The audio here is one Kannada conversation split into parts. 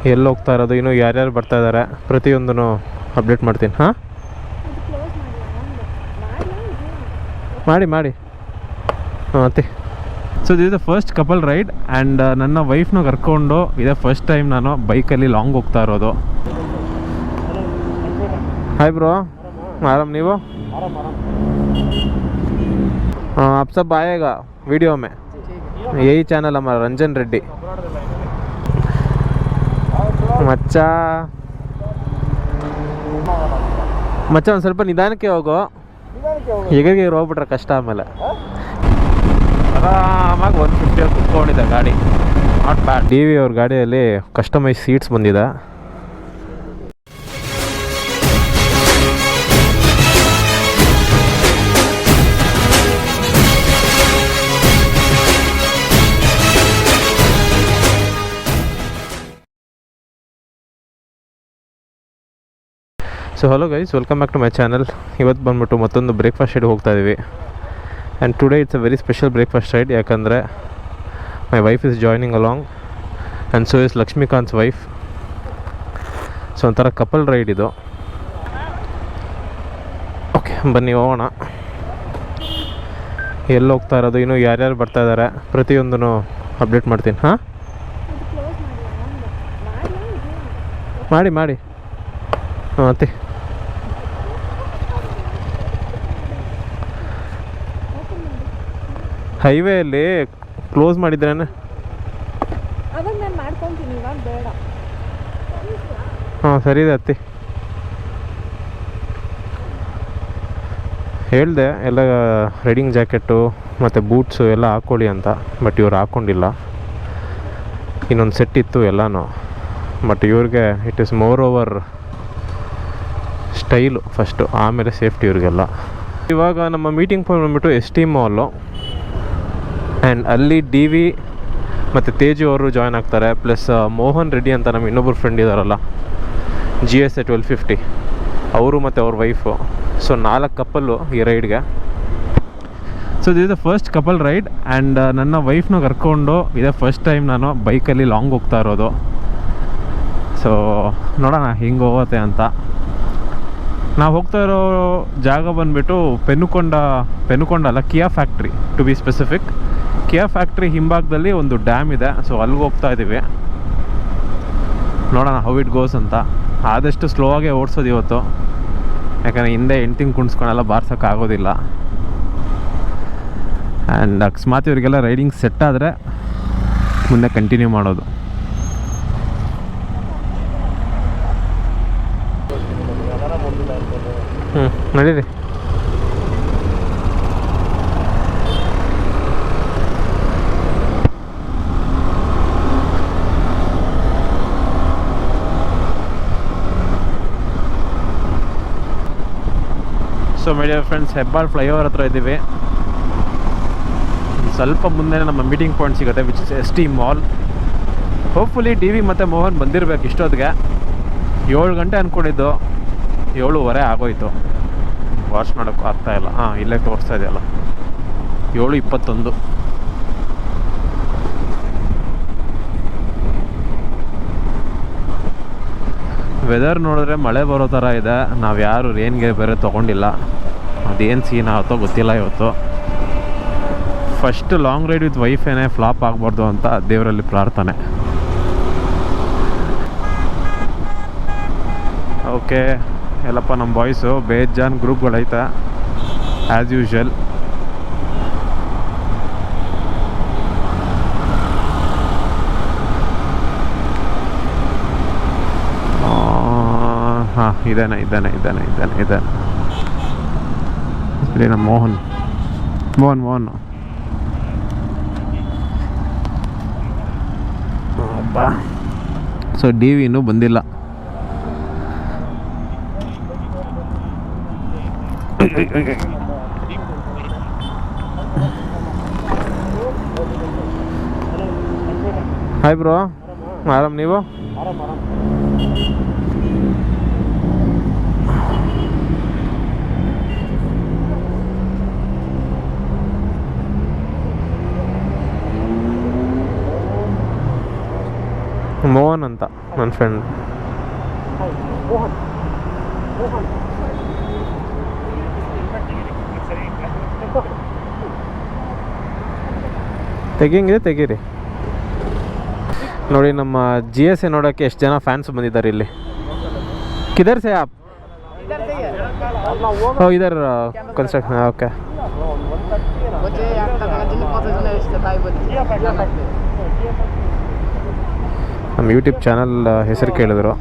ಎಲ್ಲಿ ಹೋಗ್ತಾ ಇರೋದು, ಇನ್ನೂ ಯಾರ್ಯಾರು ಬರ್ತಾ ಇದ್ದಾರೆ ಪ್ರತಿಯೊಂದೂ ಅಪ್ಡೇಟ್ ಮಾಡ್ತೀನಿ. ಹಾಂ, ಮಾಡಿ ಮಾಡಿ. ಹಾಂ ಅತ್ತೆ. So this is the first couple ride and ನನ್ನ ವೈಫ್ನ ಕರ್ಕೊಂಡು ಇದೇ ಫಸ್ಟ್ ಟೈಮ್ ನಾನು ಬೈಕಲ್ಲಿ ಲಾಂಗ್ ಹೋಗ್ತಾ ಇರೋದು. ಹಾಯ್ ಬ್ರೋ, ಆರಾಮ್ ನೀವು? आप सब आएगा वीडियो में, यही चैनल हमारा रंजन रेड्डी. ಮಚ್ಚ ಒಂದು ಸ್ವಲ್ಪ ನಿಧಾನಕ್ಕೆ ಹೋಗೋ, ಹೇಗೆ ಹೋಗ್ಬಿಟ್ರೆ ಕಷ್ಟ. ಆಮೇಲೆ ಆರಾಮಾಗಿ 150 ಕುತ್ಕೊಂಡಿದೆ ಗಾಡಿ, ನಾಟ್ ಬ್ಯಾಡ್. ಡಿ ವಿ ಅವ್ರ ಗಾಡಿಯಲ್ಲಿ ಕಸ್ಟಮೈಸ್ ಸೀಟ್ಸ್ ಬಂದಿದೆ. So hello guys, welcome back to my channel. ಇವತ್ತು ಬಂದ್ಬಿಟ್ಟು ಮತ್ತೊಂದು ಬ್ರೇಕ್ಫಾಸ್ಟ್ ರೈಡ್ ಹೋಗ್ತಾ ಇದ್ದೀವಿ. And today it's a very special breakfast ride, ಯಾಕಂದರೆ my wife is joining along and so is Lakshmikant's wife. So ಒಂಥರ ಕಪಲ್ ರೈಡ್ ಇದು. ಓಕೆ ಬನ್ನಿ ಹೋಗೋಣ. ಎಲ್ಲಿ ಹೋಗ್ತಾ ಇರೋದು, ಇನ್ನೂ ಯಾರ್ಯಾರು ಬರ್ತಾ ಇದ್ದಾರೆ ಪ್ರತಿಯೊಂದೂ ಅಪ್ಡೇಟ್ ಮಾಡ್ತೀನಿ. ಹಾಂ ಮಾಡಿ ಮಾಡಿ. ಹಾಂ ಅತ್ತೆ. ಹೈವೇಯಲ್ಲಿ ಕ್ಲೋಸ್ ಮಾಡಿದ್ರೇನೆ. ಹಾಂ ಸರಿ ಇದೆ ಅತ್ತಿ. ಹೇಳಿದೆ ಎಲ್ಲ ರೈಡಿಂಗ್ ಜಾಕೆಟು ಮತ್ತು ಬೂಟ್ಸು ಎಲ್ಲ ಹಾಕ್ಕೊಳ್ಳಿ ಅಂತ, ಬಟ್ ಇವ್ರು ಹಾಕ್ಕೊಂಡಿಲ್ಲ. ಇನ್ನೊಂದು ಸೆಟ್ ಇತ್ತು ಎಲ್ಲನೂ, ಬಟ್ ಇವ್ರಿಗೆ it is more over style first, ಆಮೇಲೆ ಸೇಫ್ಟಿ ಇವ್ರಿಗೆಲ್ಲ. ಇವಾಗ ನಮ್ಮ ಮೀಟಿಂಗ್ ಪಾಯಿಂಟ್ ಬಂದ್ಬಿಟ್ಟು ST ಮಾಲು, ಆ್ಯಂಡ್ ಅಲ್ಲಿ ಡಿ ವಿ ಮತ್ತು ತೇಜು ಅವರು ಜಾಯ್ನ್ ಆಗ್ತಾರೆ. ಪ್ಲಸ್ ಮೋಹನ್ ರೆಡ್ಡಿ ಅಂತ ನಮ್ಮ ಇನ್ನೊಬ್ಬರು ಫ್ರೆಂಡ್ ಇದ್ದಾರಲ್ಲ, GSA 1250, ಅವರು ಮತ್ತು ಅವ್ರ ವೈಫು. ಸೊ 4 ಕಪ್ಪಲ್ಲು ಈ ರೈಡ್ಗೆ. So this is the first couple ride and ನನ್ನ ವೈಫ್ನ ಕರ್ಕೊಂಡು ಇದೇ ಫಸ್ಟ್ ಟೈಮ್ ನಾನು ಬೈಕಲ್ಲಿ ಲಾಂಗ್ ಹೋಗ್ತಾ ಇರೋದು. ಸೊ ನೋಡೋಣ ಹಿಂಗೆ ಹೋಗುತ್ತೆ ಅಂತ. ನಾವು ಹೋಗ್ತಾ ಇರೋ ಜಾಗ ಬಂದುಬಿಟ್ಟು ಪೆನುಕೊಂಡ ಅಲ್ಲ, Kia factory to be specific. Kia factory ಹಿಂಭಾಗದಲ್ಲಿ ಒಂದು ಡ್ಯಾಮ್ ಇದೆ. ಸೊ ಅಲ್ಲಿಗೆ ಹೋಗ್ತಾ ಇದ್ದೀವಿ. ನೋಡೋಣ ಹೌ ಇಟ್ ಗೋಸ್ ಅಂತ. ಆದಷ್ಟು ಸ್ಲೋ ಆಗೇ ಓಡಿಸೋದು ಇವತ್ತು, ಯಾಕಂದರೆ ಹಿಂದೆ ಹೆಂಡ್ತಿಂಗ್ ಕುಣಿಸ್ಕೊಂಡೆಲ್ಲ ಬಾರ್ಸೋಕ್ಕಾಗೋದಿಲ್ಲ. ಆ್ಯಂಡ್ ಅಕಸ್ಮಾತ್ ಇವರಿಗೆಲ್ಲ ರೈಡಿಂಗ್ ಸೆಟ್ ಆದರೆ ಮುಂದೆ ಕಂಟಿನ್ಯೂ ಮಾಡೋದು. ನಡೀರಿ. So my dear friends, Hebbal flyover ಹತ್ರ ಇದ್ದೀವಿ. ಸ್ವಲ್ಪ ಮುಂದೆ ನಮ್ಮ ಮೀಟಿಂಗ್ ಪಾಯಿಂಟ್ ಸಿಗುತ್ತೆ, which is ST mall. Hopefully D V ಮತ್ತು ಮೋಹನ್ ಬಂದಿರಬೇಕು ಇಷ್ಟೊತ್ತಿಗೆ. 7 ಗಂಟೆ ಅಂದ್ಕೊಂಡಿದ್ದು, 7:15 ಆಗೋಯ್ತು. ವಾಚ್ ಮಾಡೋಕ್ಕೂ ಆಗ್ತಾಯಿಲ್ಲ. ಹಾಂ ಇಲ್ಲೇ ತೋರಿಸ್ತಾ ಇದೆಯಲ್ಲ, 7:21. ವೆದರ್ ನೋಡಿದ್ರೆ ಮಳೆ ಬರೋ ಥರ ಇದೆ. ನಾವು ಯಾರು ರೇನ್ಗೆ ಬೇರೆ ತೊಗೊಂಡಿಲ್ಲ. ಅದೇನು ಸೀನ್ ಆಗುತ್ತೋ ಗೊತ್ತಿಲ್ಲ ಇವತ್ತು. ಫಸ್ಟ್ ಲಾಂಗ್ ರೈಡ್ ವಿತ್ ವೈಫೇನೆ ಫ್ಲಾಪ್ ಆಗಬಾರ್ದು ಅಂತ ದೇವರಲ್ಲಿ ಪ್ರಾರ್ಥನೆ. ಓಕೆ, ಎಲ್ಲಪ್ಪ ನಮ್ಮ ಬಾಯ್ಸು ಬೇಜಾನ್ ಗ್ರೂಪ್ಗಳೈತೆ ಆ್ಯಸ್ ಯೂಶ್ವಲ್. ಹಾಂ ಇದ್ದಾನೆ ಇಲ್ಲಿ ನಮ್ಮ ಮೋಹನ್ ಅಪ್ಪ. ಸೊ ಡಿ ವಿ ಇನ್ನೂ ಬಂದಿಲ್ಲ. ಹಾಯ್ ಬ್ರೋ, ಆರಾಮ್ ನೀವು? ಮೋಹನ್ ಅಂತ ನನ್ನ ಫ್ರೆಂಡ್. ತೆಗಿಯಂಗಿದೆ ತೆಗೀರಿ. ನೋಡಿ ನಮ್ಮ GSA ನೋಡೋಕ್ಕೆ ಎಷ್ಟು ಜನ ಫ್ಯಾನ್ಸ್ ಬಂದಿದ್ದಾರೆ ಇಲ್ಲಿ. ಕಿಧರ್ ಸೇ ಆಪ್? ಓ ಇದರ್ ಕನ್ಸ್ಟ್ರಕ್ಷನ್. ಓಕೆ. ನಮ್ಮ ಯೂಟ್ಯೂಬ್ ಚಾನಲ್ ಹೆಸರು ಕೇಳಿದ್ರು.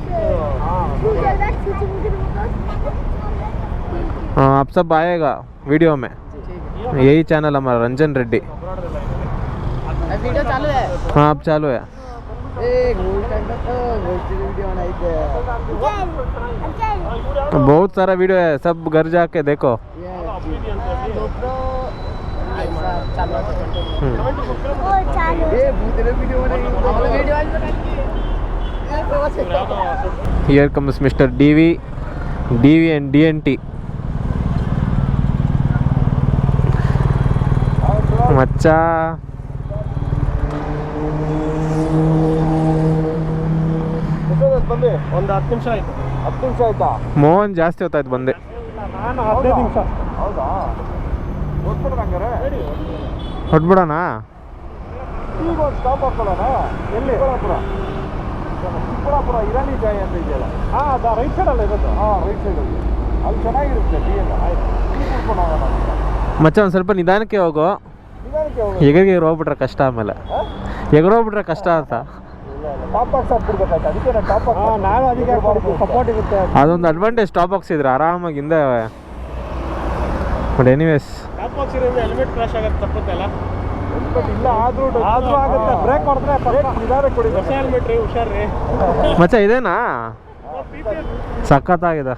आप सब आएगा वीडियो में. यही चैनल हमारा रंजन रेड्डी. वीडियो चालू है? हाँ अब चालू है. बहुत सारा वीडियो है, सब घर जाके देखो. Here comes Mr. DV and DNT. ಮಚ್ಚಾ ಬಂದೆ ಒಂದು 10 ನಿಮಿಷ ಆಯ್ತು. 10 ನಿಮಿಷ ಆಯ್ತಾ? ಮೋಹನ್ ಜಾಸ್ತಿ ಹೊತ್ತಾಯ್ತು ಬಂದೆ. ನಾನು 15 ನಿಮಿಷ. ಹೌದಾ? ಹೊರಟ್ಬಿಡೋಣ ಹಂಗಾರೆ? ಹೊರಟ್ಬಿಡೋಣ. ಈಗ ಒಂದು ಸ್ಟಾಪ್ ಹಾಕೊಳ್ಳೋಣ. ಎಲ್ಲಿ? ಚಿಕ್ಕಬಳ್ಳಾಪುರ ಇರಾನಿ ಜಾಯ್ ಅಂತ ಇದೆಯಲ್ಲ. ಹಾಂ ಅದು ರೈಟ್ ಸೈಡಲ್ಲ ಇರೋದು. ಹಾಂ ರೈಟ್ ಸೈಡಲ್ಲಿ ಅಲ್ಲಿ ಚೆನ್ನಾಗಿರುತ್ತೆ ಟೀ ಎಲ್ಲ. ಆಯ್ತು ಟೀ ಕುಡ್ಕೊಂಡು ಹೋಗೋಣ. ಮಚ್ಚ ಒಂದು ಸ್ವಲ್ಪ ನಿಧಾನಕ್ಕೆ ಹೋಗು. ನಿಧಾನಕ್ಕೆ ಹೋಗೋಣ. ಎಗರಿಗೆ ಹೋಗ್ಬಿಟ್ರೆ ಕಷ್ಟ. ಆಮೇಲೆ ಎಗರೋಗ್ಬಿಟ್ರೆ ಕಷ್ಟ ಅಂತ. ಟಾಪ್ ಬಾಕ್ಸ್ ಹಾಕ್ಬಿಡ್ಬೇಕಾಯ್ತು. ಅದಕ್ಕೆ ನಾನು ಟಾಪ್ ಬಾಕ್ಸ್. ನಾನು ಅದಕ್ಕೆ ಹಾಕ್ಬಿಡ್ತು. ಸಪೋರ್ಟ್ ಇರುತ್ತೆ. ಅದೊಂದು ಅಡ್ವಾಂಟೇಜ್ ಟಾಪ್ ಬಾಕ್ಸ್ ಇದ್ರೆ ಆರಾಮಾಗಿ ಹಿಂದೆ. ಬಟ್ ಎನಿವೇಸ್ ಟಾಪ್ ಬಾಕ್ಸ್ ಇರೋದು ಹೆಲ್ಮೆಟ್ ಕ್ರಾಶ್ ಆಗುತ್ತೆ ತಪ್ಪುತ್ತಲ್ಲ. ಹೆಲ್ಮೆಟ್ ಇಲ್ಲ ಆದ್ರೂ ಆಗುತ್ತೆ. ಬ್ರೇಕ್ ಮಾಡಿದ್ರೆ ನಿಧಾನಕ್ಕೆ ಕೊಡಿ. ಹೊಸ ಹೆಲ್ಮೆಟ್ ರೀ, ಹುಷಾರ್ರಿ. ಮಚ್ಚ ಇದೇನಾ? ಸಖತ್ತಾಗಿದೆ.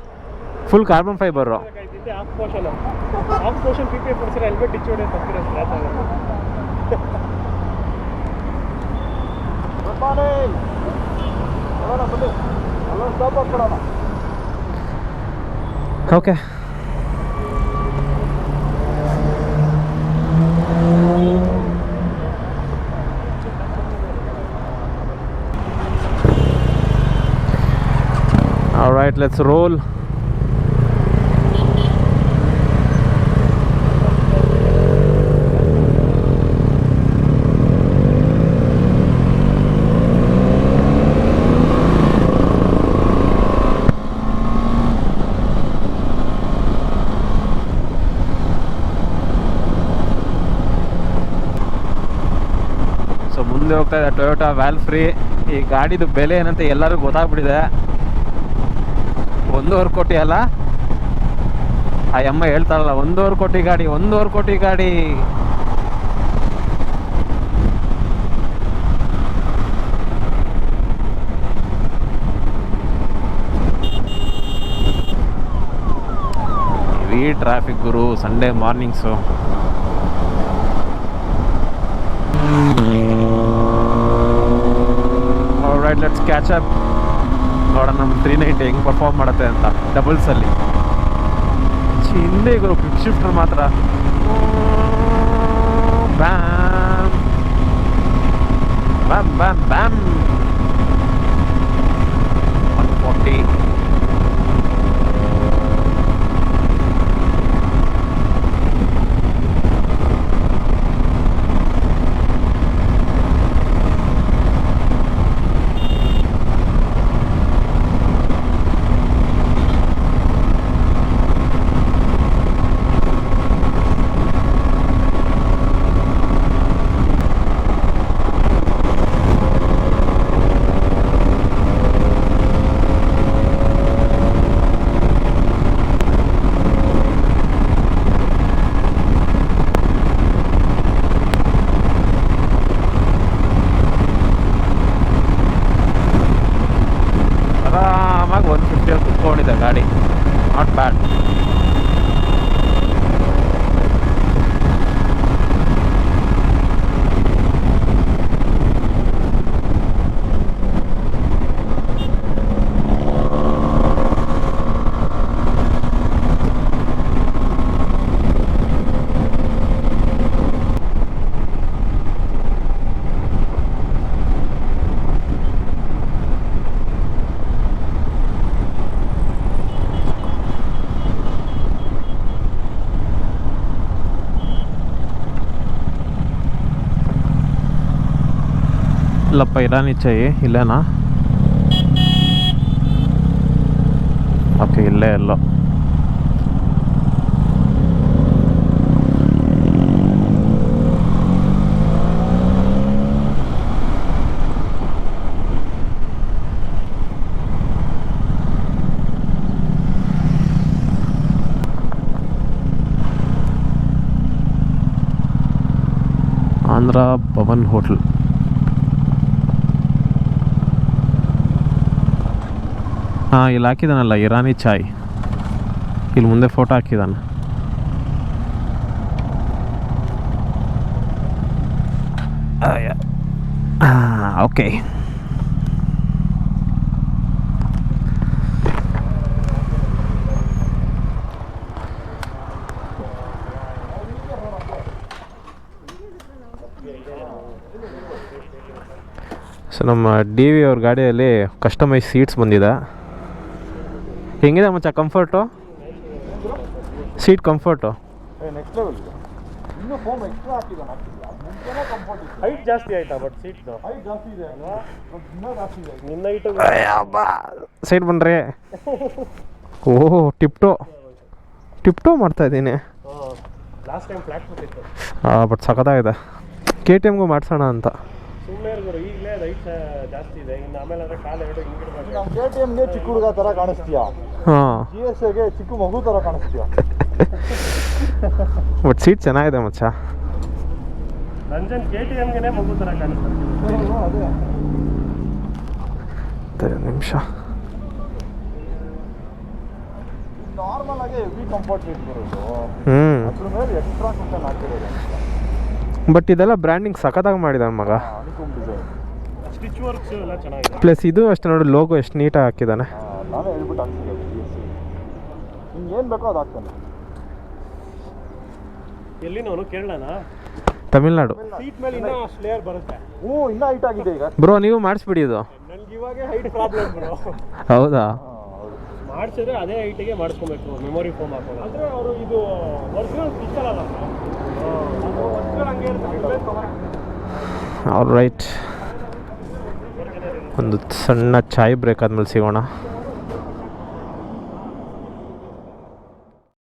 Full carbon fibre. Half portion PPF ಕೊಡ್ಸಿದ್ರೆ ಹೆಲ್ಮೆಟ್ ಇಚ್ಚೋಡೆ ತಪ್ಪಿರೋ ಸ್ಕ್ರಾಚ್ ಆಗುತ್ತೆ. ಅಲ್ಲೊಂದು ಸ್ಟಾಪ್ ಹಾಕ್ಬಿಡೋಣ. Okay. All right, let's roll. ಮುಂದೆ ಹೋಗ್ತಾ ಇದೆ ಟೊಯೋಟಾ ವ್ಯಾಲ್ ಫ್ರೀ. ಈ ಗಾಡಿದು ಬೆಲೆ ಏನಂತ ಎಲ್ಲರಿಗೂ ಗೊತ್ತಾಗ್ಬಿಟ್ಟಿದೆ. 1.5 ಕೋಟಿ ಅಲ್ಲ, ಆ ಅಮ್ಮ ಹೇಳ್ತಾರಲ್ಲ 1.5 ಕೋಟಿ ಗಾಡಿ, 1.5 ಕೋಟಿ ಗಾಡಿ. ಈ ಟ್ರಾಫಿಕ್ ಗುರು Sunday mornings. Alright, let's catch up. ನೋಡೋಣ ನಮ್ಮ 390 ಹೆಂಗೆ ಪರ್ಫಾರ್ಮ್ ಮಾಡುತ್ತೆ ಅಂತ ಡಬಲ್ಸಲ್ಲಿ. ಹಿಂದೆ ಗುರು ಕ್ವಿಕ್ ಶಿಫ್ಟರ್ ಮಾತ್ರ ಬ್ಯಾಮ್ ಬ್ಯಾಮ್ ಬ್ಯಾಮ್ ಬ್ಯಾಮ್ 140. ಆರಾಮಾಗಿ 150 ಕುತ್ಕೊಂಡಿದೆ ಗಾಡಿ. Not bad. ಇಲ್ಲಪ್ಪ ಇರಾನಿ ಚಾಯಿ ಇಲ್ಲೇನಾ? ಓಕೆ, ಇಲ್ಲೇ ಎಲ್ಲೋ. ಆಂಧ್ರ ಭವನ್ ಹೋಟ್ಲ್. ಹಾಂ, ಇಲ್ಲಿ ಹಾಕಿದಾನಲ್ಲ ಇರಾನಿ ಚಾಯ್, ಇಲ್ಲಿ ಮುಂದೆ ಫೋಟೋ ಹಾಕಿದಾನೆ. ಓಕೆ. ಸೊ ನಮ್ಮ ಡಿ ವಿ ಅವ್ರ ಗಾಡಿಯಲ್ಲಿ ಕಸ್ಟಮೈಸ್ ಸೀಟ್ಸ್ ಬಂದಿದೆ. ಹೆಂಗಿದೆ ಮಚ್ಚ comfort? Seat comfort next level. ಇನ್ನೂ ಫೋಮ್ ಎಕ್ಸ್ಟ್ರಾ ಹಾಕಿದ್ದಾನೆ. ಮುಂಚೆನೇ ಕಂಫರ್ಟ್ ಇತ್ತು. ಹೈಟ್ ಜಾಸ್ತಿ ಆಯ್ತಾ? ಬಟ್ ಸೀಟ್ದು ಹೈಟ್ ಜಾಸ್ತಿ ಇದೆ ಅಲ್ವಾ? ಇನ್ನೂ ಜಾಸ್ತಿ ಇದೆ. ನಿನ್ನ ಹೈಟು ಸೈಡ್ ಬನ್ರಿ. ಓಹ್, ಟಿಪ್ಟೋ ಮಾಡ್ತಾ ಇದ್ದೀನಿ. ಲಾಸ್ಟ್ ಟೈಮ್ ಫ್ಲಾಟ್ ಕೊಟ್ಟಿತ್ತು. ಬಟ್ ಸಖತ್ತಾಗಿದೆ. ಕೆ ಟಿ ಎಮ್ಗೂ ಮಾಡಿಸೋಣ ಅಂತ. ಸುಮ್ಮನೆ ಇರ್ಬೋದು, ಈಗಲೇ ಅದು ಹೈಟ್ ಜಾಸ್ತಿ ಇದೆ. ಇನ್ನು ಆಮೇಲೆ ಅಂದರೆ ಕಾಲು ಎರಡು ಹಿಂಗಿಡ್ಬೇಕು. ನಮ್ಮ ಕೆ ಟಿ ಎಮ್ಗೆ ಚಿಕ್ಕ ಹುಡುಗ ಥರ ಕಾಣಿಸ್ತೀಯಾ? ಹಾಂ. ಜಿ ಎಸ್ ಎಗೆ ಚಿಕ್ಕ ಮಗು ಥರ ಕಾಣಿಸ್ತೀಯಾ? ಬಟ್ ಸೀಟ್ ಚೆನ್ನಾಗಿದೆ ಮಚ್ಚ. ರಂಜನ್ ಕೆ ಟಿ ಎಮ್ಗೆ ಮಗು ಥರ ಕಾಣಿಸ್ತಾರೆ. ಅದೇ ನಿಮಿಷ. ನಾರ್ಮಲ್ ಆಗಿ ಹೆವಿ ಕಂಫರ್ಟ್ ಸೀಟ್ ಬರೋದು. ಅದ್ರ ಮೇಲೆ ಎಕ್ಸ್ಟ್ರಾ ಕುಷನ್ ಹಾಕಿರೋದು. ಬಟ್ ಇದೆಲ್ಲ ಬ್ರ್ಯಾಂಡಿಂಗ್ ಸಖತ್ತಾಗಿ ಮಾಡಿದಾನೆ ಮಗ. ಸ್ಟಿಚ್ ವರ್ಕ್ಸ್ ಎಲ್ಲ ಚೆನ್ನಾಗಿದೆ. ಪ್ಲಸ್ ಇದು ಅಷ್ಟೇ ನೋಡಿ, ಲೋಗೋ ಎಷ್ಟು ನೀಟಾಗಿ ಹಾಕಿದ್ದಾನೆ. ನಾನೇ ಹೇಳ್ಬಿಟ್ಟು ಹಾಕ್ತೀನಿ. ನಿಮ್ಗೆ ಏನು ಬೇಕೋ ಅದು ಹಾಕ್ತಾನೆ. ಎಲ್ಲಿನವನು? ಕೇರಳನಾ? ತಮಿಳ್ನಾಡು. ಸೀಟ್ ಮೇಲೆ ಇನ್ನೂ ಲೇಯರ್ ಬರುತ್ತೆ. ಇನ್ನೂ ಹೈಟ್ ಆಗಿದೆ ಈಗ. ಬ್ರೋ ನೀವು ಮಾಡಿಸ್ಬಿಡಿ ಇದು. ನನಗೆ ಇವಾಗ ಹೈಟ್ ಪ್ರಾಬ್ಲಮ್ ಬ್ರೋ. ಹೌದಾ? ಮಾಡಿಸಿದ್ರೆ ಅದೇ ಹೈಟಿಗೆ ಮಾಡಿಸ್ಕೊಬೇಕು, ಮೆಮೊರಿ ಫೋಮ್ ಹಾಕೋದು. ಅಂದರೆ ಅವರು ಇದು ಒರಿಜಿನಲ್ ಪಿಕ್ಚರ್ ಅಲ್ಲ, ಒರಿಜಿನಲ್ ಹಂಗೆ ಇರುತ್ತೆ. ಆಲ್ ರೈಟ್, ಒಂದು ಸಣ್ಣ ಚಾಯ್ ಬ್ರೇಕ್ ಆದ್ಮೇಲೆ ಸಿಗೋಣ.